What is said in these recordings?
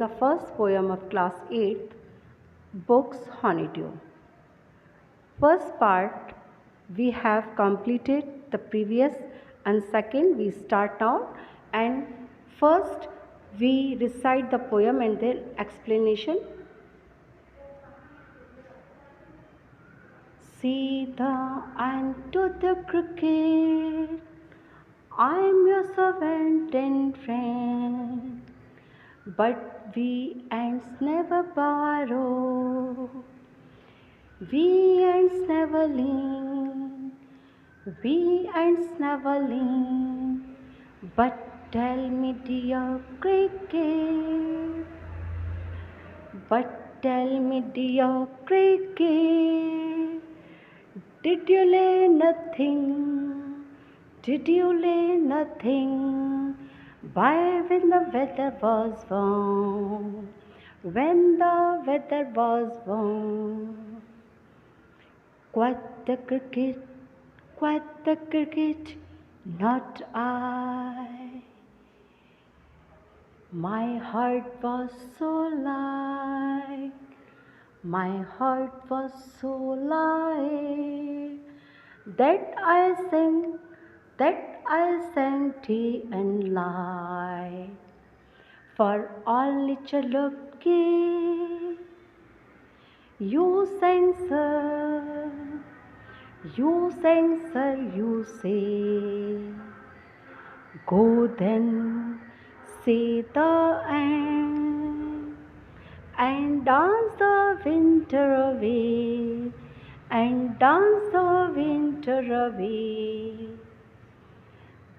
the first poem of class 8th, Books Honeydew. First part we have completed the previous, and second we start now, and first we recite the poem and then explanation. See the ant to the cricket, I'm your servant and friend, but we ants never borrow, we ants never lean, we ants never lean. But tell me, dear cricket, but tell me, dear cricket, did you lay nothing? Did you lay nothing? Why, when the weather was warm, when the weather was warm? Quite the cricket, not I. My heart was so light, my heart was so light, that I sang day and night. For all Chaluki, you sang, sir, you sang, sir, you say. Go then, say the end, and dance the winter away, and dance the winter away.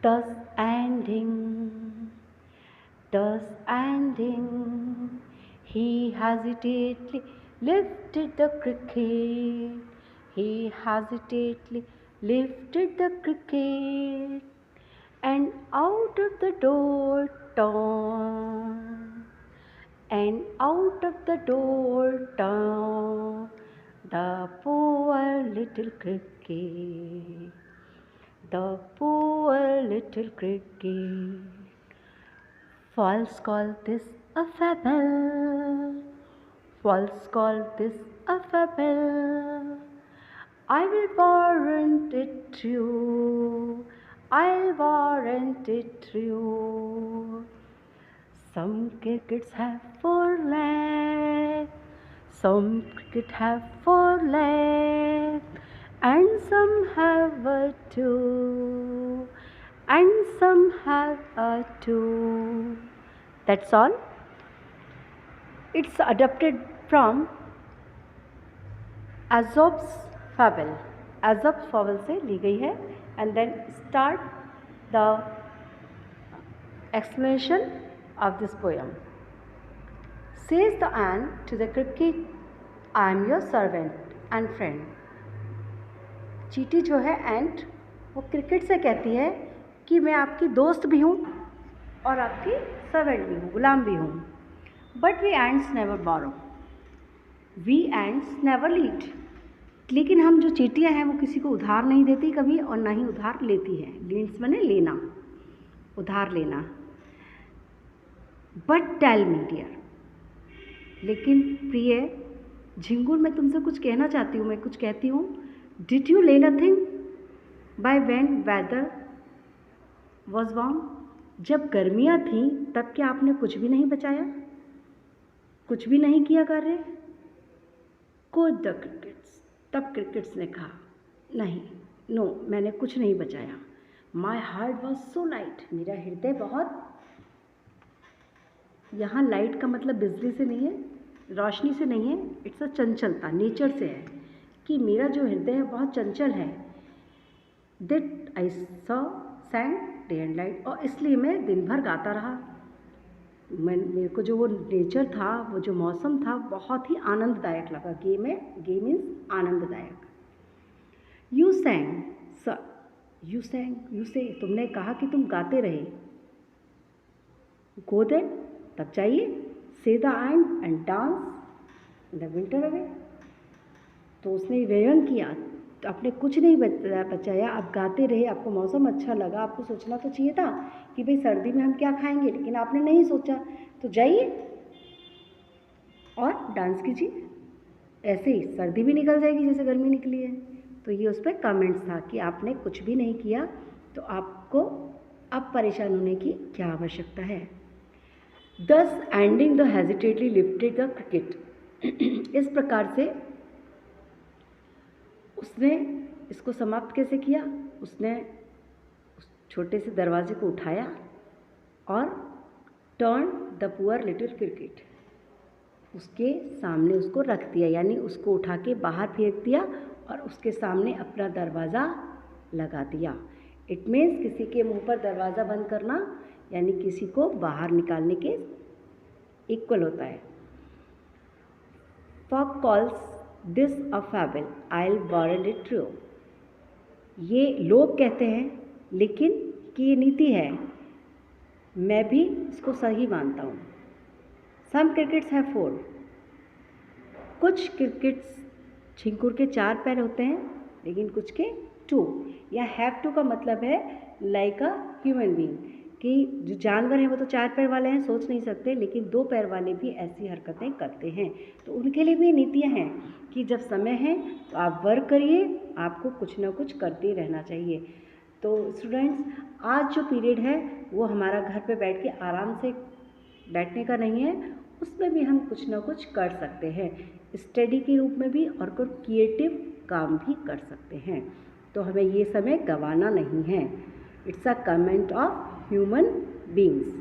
Thus ending, he hesitantly lifted the cricket, he hesitantly lifted the cricket, and out of the door torn, and out of the door torn, the poor little cricket, the poor little cricket. False call this a fable, false call this a fable. I will warrant it true, I'll warrant it true. Some crickets have 4 legs, some cricket have 4 legs, and some have a 2, and some have a 2. That's all. It's adapted from Aesop's fable. Aesop's fable से ली गई है. And then start the explanation of this poem. Says the ant to the cricket, I am your servant and friend. चींटी जो है एंट, वो cricket से कहती है कि मैं आपकी दोस्त भी हूँ और आपकी सर्वेंट भी हूँ, गुलाम भी हूँ. But we ants never borrow, we ants never lend. लेकिन हम जो चींटियाँ हैं वो किसी को उधार नहीं देती कभी, और ना ही उधार लेती हैं. लीड्स माने लेना, उधार लेना. बट टेल मी डियर, लेकिन प्रिय झिंगुर, मैं तुमसे कुछ कहना चाहती हूँ, मैं कुछ कहती हूँ. Did you lay nothing by when weather was warm? जब गर्मियाँ थीं तब क्या आपने कुछ भी नहीं बचाया, कुछ भी नहीं किया कार्य? कोड द क्रिकेट्स, तब क्रिकेट्स ने कहा, नहीं, नो, मैंने कुछ नहीं बचाया. My heart was so light, मेरा हृदय बहुत, यहाँ लाइट का मतलब बिजली से नहीं है, रोशनी से नहीं है, इट्स अ चंचलता, नेचर से है कि मेरा जो हृदय है बहुत चंचल है. That I saw सैंग day and light, और इसलिए मैं दिन भर गाता रहा. मेरे को जो वो नेचर था, वो जो मौसम था, बहुत ही आनंददायक लगा. गे मीन्स आनंददायक. यू सैंग सर, यू सैंग, यू से, तुमने कहा कि तुम गाते रहे. गो देन, तब चाहिए. से the end dance in the winter away, तो उसने व्यंग किया, तो आपने कुछ नहीं बचाया, आप गाते रहे. आपको मौसम अच्छा लगा, आपको सोचना तो चाहिए था कि भाई सर्दी में हम क्या खाएंगे, लेकिन आपने नहीं सोचा. तो जाइए, और डांस कीजिए, ऐसे ही सर्दी भी निकल जाएगी जैसे गर्मी निकली है। तो ये उस पर कमेंट्स था कि आपने कुछ भी नहीं किया तो आपको अब परेशान होने की क्या आवश्यकता है। Thus ending the hesitantly lifted the cricket. इस प्रकार से उसने इसको समाप्त कैसे किया, उसने उस छोटे से दरवाजे को उठाया और turn the poor little cricket, उसके सामने उसको रख दिया, यानी उसको उठा के बाहर फेंक दिया और उसके सामने अपना दरवाज़ा लगा दिया। इट मीन्स किसी के मुंह पर दरवाज़ा बंद करना यानी किसी को बाहर निकालने के इक्वल होता है। Folk calls this a fable, I will warrant it true. ये लोग कहते हैं लेकिन कि ये नीति है, मैं भी इसको सही मानता हूँ। सम क्रिकेट्स हैव 4, कुछ क्रिकेट्स झिंगुर के 4 पैर होते हैं लेकिन कुछ के 2। या हैव टू का मतलब है लाइक अ ह्यूमन बीइंग, कि जो जानवर हैं वो तो 4 पैर वाले हैं, सोच नहीं सकते, लेकिन 2 पैर वाले भी ऐसी हरकतें करते हैं। तो उनके लिए भी नीतियाँ हैं कि जब समय है तो आप वर्क करिए, आपको कुछ ना कुछ करते रहना चाहिए। तो स्टूडेंट्स, आज जो पीरियड है वो हमारा घर पे बैठ के आराम से बैठने का नहीं है, उसमें भी हम कुछ ना कुछ कर सकते हैं, स्टडी के रूप में भी और कुछ क्रिएटिव काम भी कर सकते हैं। तो हमें ये समय गंवाना नहीं है। It's a comment of human beings.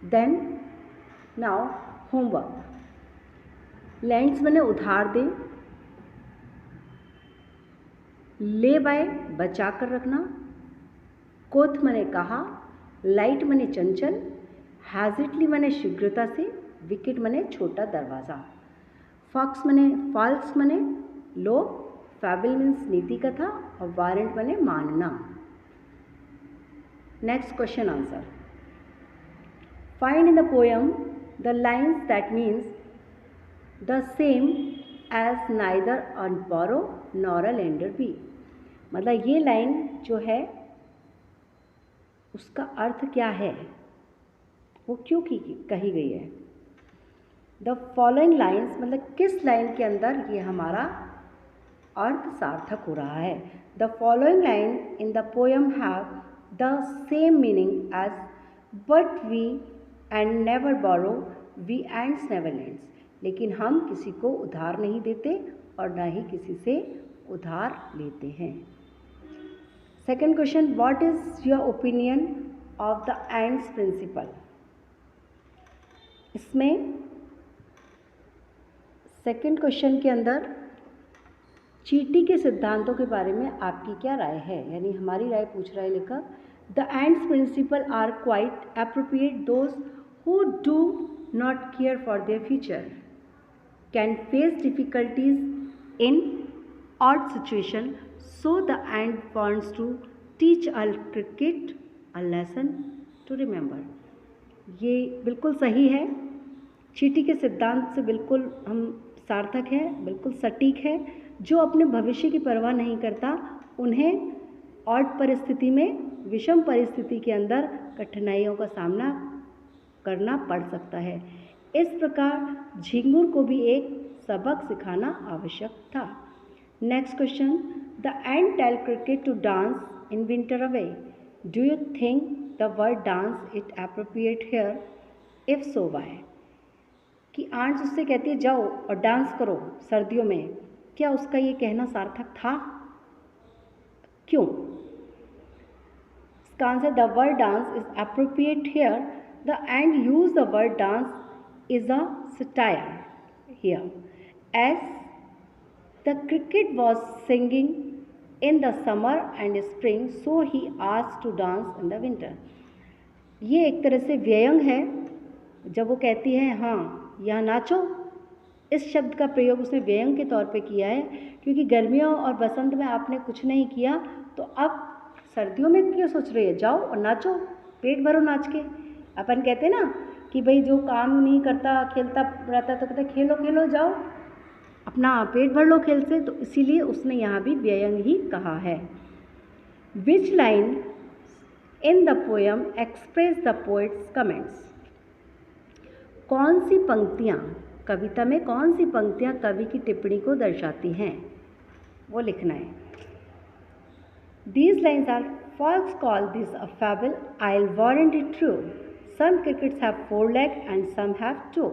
Then now homework. Lends मैंने उधार दें, ले बाय बचा कर रखना, कोथ मैंने कहा, लाइट मैंने चंचल, हैजिटली मैंने शीघ्रता से, विकेट मैंने छोटा दरवाज़ा, फॉक्स मैंने फॉल्स मैंने लोग, फैबल मीन्स नीति कथा और वारंट मैंने मानना। Next question answer. Find in the poem the lines that means the same as neither a borrower nor a lender be. मतलब ये लाइन जो है उसका अर्थ क्या है, वो क्यों कही गई है। द फॉलोइंग लाइन्स मतलब किस लाइन के अंदर ये हमारा अर्थ सार्थक हो रहा है। The following line in the poem have the same meaning as but we ant never borrow, we ants never lends. लेकिन हम किसी को उधार नहीं देते और ना ही किसी से उधार लेते हैं। Second question, what is your opinion of the ants principle. इसमें सेकेंड क्वेश्चन के अंदर चीटी के सिद्धांतों के बारे में आपकी क्या राय है, यानी हमारी राय पूछ रहा है लेखक। The ants principle are quite appropriate those who do not care for their future can face difficulties in odd situation, so the ant wants to teach a cricket a lesson to remember. ये बिल्कुल सही है, चीटी के सिद्धांत से बिल्कुल हम सार्थक है, बिल्कुल सटीक है। जो अपने भविष्य की परवाह नहीं करता उन्हें ऑड परिस्थिति में, विषम परिस्थिति के अंदर कठिनाइयों का सामना करना पड़ सकता है। इस प्रकार झिंगुर को भी एक सबक सिखाना आवश्यक था। Next question, the ant tell cricket to dance in winter away, do you think the word dance it appropriate here, if so why. कि आंट उससे कहती है जाओ और डांस करो सर्दियों में, क्या उसका ये कहना सार्थक था, क्यों। इसका answer, the word dance is appropriate here, the ant use the word dance is a satire here, as the cricket was singing in the summer and spring, so he asked to dance in the winter. ये एक तरह से व्यंग है, जब वो कहती है हाँ यहाँ नाचो, इस शब्द का प्रयोग उसने व्यंग के तौर पे किया है, क्योंकि गर्मियों और बसंत में आपने कुछ नहीं किया तो अब सर्दियों में क्यों सोच रही है, जाओ और नाचो, पेट भरो नाच के। अपन कहते हैं ना कि भाई जो काम नहीं करता खेलता रहता तो कहते खेलो खेलो जाओ, अपना पेट भर लो खेल से, तो इसीलिए उसने यहाँ भी व्यंग ही कहा है। Which line in the poem express the poets comments. कौन सी पंक्तियाँ कविता में कौन सी पंक्तियाँ कवि की टिप्पणी को दर्शाती हैं, वो लिखना है। These lines are false, call this a fable, I'll warrant it true. Some crickets have 4 legs and some have 2.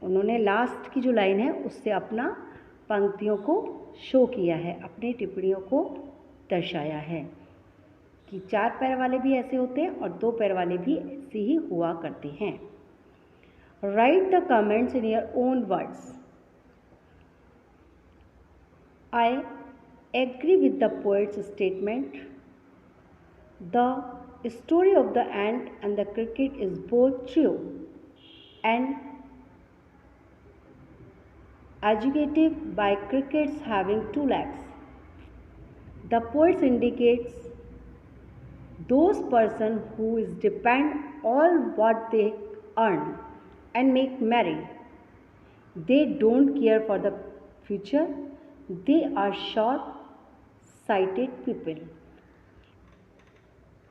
उन्होंने लास्ट की जो लाइन है उससे अपना पंक्तियों को शो किया है, अपनी टिप्पणियों को दर्शाया है कि 4 पैर वाले भी ऐसे होते हैं और 2 पैर वाले भी ऐसे ही हुआ करते हैं। Write the comments in your own words. I agree with the poet's statement. The story of the ant and the cricket is both true and adjugative by crickets having 2 legs. The poet indicates those person who is depend all what they earn and make merry. They don't care for the future. They are short-sighted people.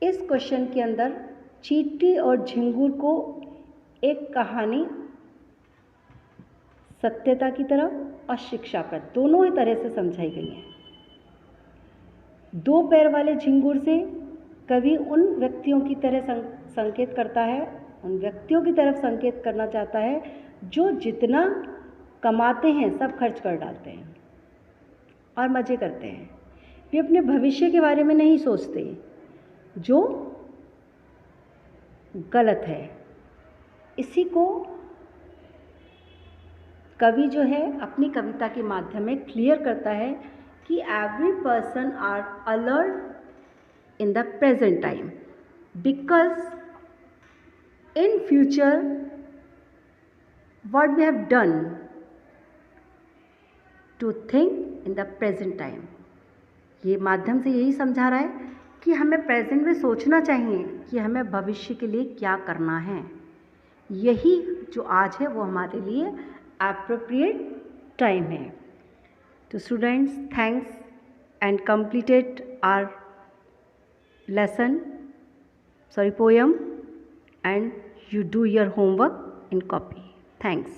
इस question के अंदर चींटी और झिंगुर को एक कहानी सत्यता की तरफ और शिक्षाप्रद दोनों ही तरह से समझाई गई है। 2 पैर वाले झिंगुर से कवि उन व्यक्तियों की तरह संकेत करता है, उन व्यक्तियों की तरफ संकेत करना चाहता है जो जितना कमाते हैं सब खर्च कर डालते हैं और मज़े करते हैं। वे अपने भविष्य के बारे में नहीं सोचते, जो गलत है। इसी को कवि जो है अपनी कविता के माध्यम में क्लियर करता है कि every person are alert in the present time because in future what we have done to think in the present time। ये माध्यम से यही समझा रहा है कि हमें प्रेजेंट में सोचना चाहिए कि हमें भविष्य के लिए क्या करना है। यही जो आज है वो हमारे लिए एप्रोप्रिएट टाइम है। तो students, thanks and completed our lesson, poem, and you do your homework in copy. Thanks.